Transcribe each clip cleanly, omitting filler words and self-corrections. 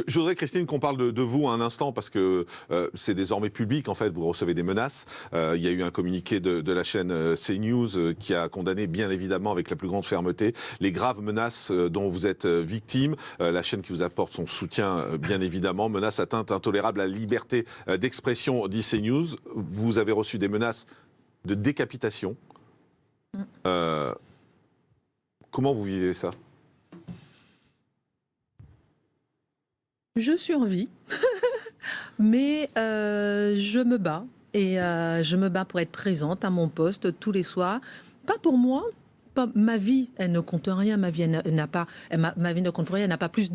Je voudrais, Christine, qu'on parle de vous un instant, parce que c'est désormais public, en fait, vous recevez des menaces. Il y a eu un communiqué de la chaîne CNews qui a condamné, bien évidemment, avec la plus grande fermeté, les graves menaces dont vous êtes victime. La chaîne qui vous apporte son soutien, bien évidemment. Menaces, atteintes intolérables à la liberté d'expression, dit CNews. Vous avez reçu des menaces de décapitation. Comment vous vivez ça ? Je survis, mais je me bats. Et je me bats pour être présente à mon poste tous les soirs. Pas pour moi. Ma vie, elle ne compte rien. Ma vie, ma vie ne compte rien. Elle n'a pas plus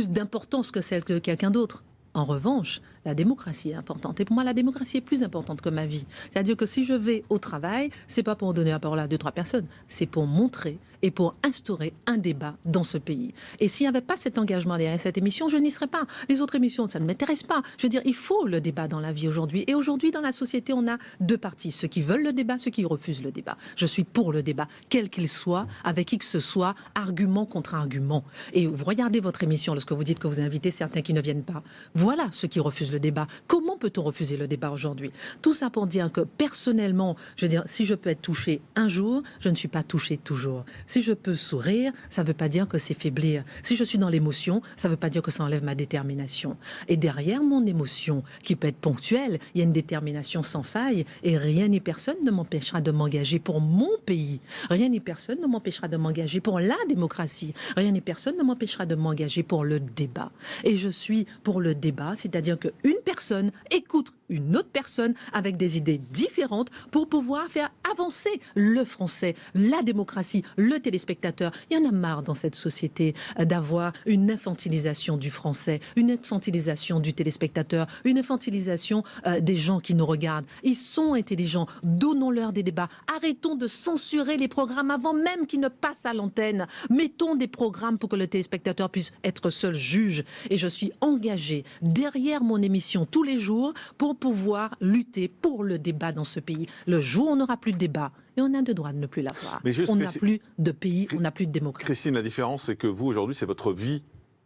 d'importance que celle de quelqu'un d'autre. En revanche, la démocratie est importante. Et pour moi, la démocratie est plus importante que ma vie. C'est-à-dire que si je vais au travail, c'est pas pour donner la parole à 2-3 personnes. C'est pour montrer et pour instaurer un débat dans ce pays. Et s'il n'y avait pas cet engagement derrière cette émission, je n'y serais pas. Les autres émissions, ça ne m'intéresse pas. Je veux dire, il faut le débat dans la vie aujourd'hui. Et aujourd'hui, dans la société, on a deux parties. Ceux qui veulent le débat, ceux qui refusent le débat. Je suis pour le débat, quel qu'il soit, avec qui que ce soit, argument contre argument. Et vous regardez votre émission lorsque vous dites que vous invitez certains qui ne viennent pas. Voilà ceux qui refusent le débat. Comment peut-on refuser le débat aujourd'hui ? Tout ça pour dire que personnellement, je veux dire, si je peux être touchée un jour, je ne suis pas touchée toujours. Si je peux sourire, ça ne veut pas dire que c'est faiblir. Si je suis dans l'émotion, ça ne veut pas dire que ça enlève ma détermination. Et derrière mon émotion, qui peut être ponctuelle, il y a une détermination sans faille et rien ni personne ne m'empêchera de m'engager pour mon pays. Rien ni personne ne m'empêchera de m'engager pour la démocratie. Rien ni personne ne m'empêchera de m'engager pour le débat. Et je suis pour le débat, c'est-à-dire qu'une personne écoute une autre personne avec des idées différentes pour pouvoir faire avancer le français, la démocratie, le téléspectateur. Il y en a marre dans cette société d'avoir une infantilisation du français, une infantilisation du téléspectateur, une infantilisation des gens qui nous regardent. Ils sont intelligents, donnons-leur des débats. Arrêtons de censurer les programmes avant même qu'ils ne passent à l'antenne. Mettons des programmes pour que le téléspectateur puisse être seul juge. Et je suis engagée derrière mon émission tous les jours pour pouvoir lutter pour le débat dans ce pays. Le jour où on n'aura plus de débat, et on a le droit de ne plus l'avoir. On n'a plus de pays, on n'a plus de démocratie. Christine, la différence, c'est que vous, aujourd'hui, c'est votre vie.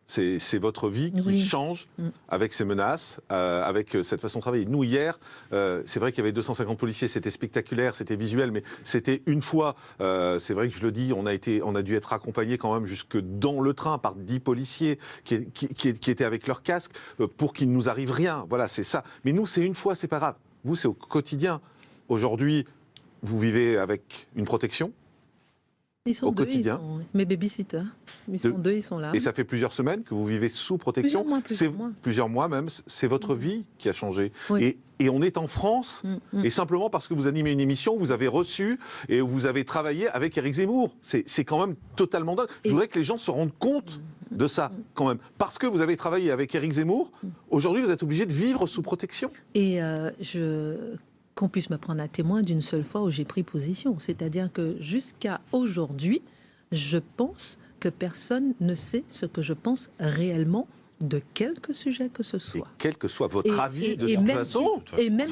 C'est votre vie qui change avec ces menaces, avec cette façon de travailler. Nous, hier, c'est vrai qu'il y avait 250 policiers, c'était spectaculaire, c'était visuel, mais c'était une fois. C'est vrai que je le dis, on a dû être accompagnés quand même jusque dans le train par 10 policiers qui étaient avec leur casque pour qu'il ne nous arrive rien. Voilà, c'est ça. Mais nous, c'est une fois, c'est pas grave. Vous, c'est au quotidien. Aujourd'hui, vous vivez avec une protection. Ils sont au deux, quotidien. Mes babysitters. Ils sont deux, ils sont là. Et ça fait plusieurs semaines que vous vivez sous protection. Plusieurs mois même. C'est votre vie qui a changé. Oui. Et on est en France. Et simplement parce que vous animez une émission, vous avez reçu et vous avez travaillé avec Éric Zemmour. C'est quand même totalement dingue. Je voudrais que les gens se rendent compte de ça, quand même. Parce que vous avez travaillé avec Éric Zemmour, aujourd'hui, vous êtes obligé de vivre sous protection. Et qu'on puisse me prendre à témoin d'une seule fois où j'ai pris position. C'est-à-dire que jusqu'à aujourd'hui, je pense que personne ne sait ce que je pense réellement de quelque sujet que ce soit. Et quel que soit votre avis, de toute façon. Et même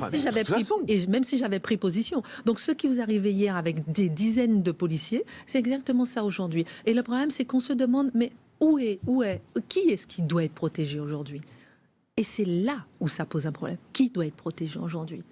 si j'avais pris position. Donc ce qui vous arrivait hier avec des dizaines de policiers, c'est exactement ça aujourd'hui. Et le problème, c'est qu'on se demande, mais qui est-ce qui doit être protégé aujourd'hui ? Et c'est là où ça pose un problème. Qui doit être protégé aujourd'hui ?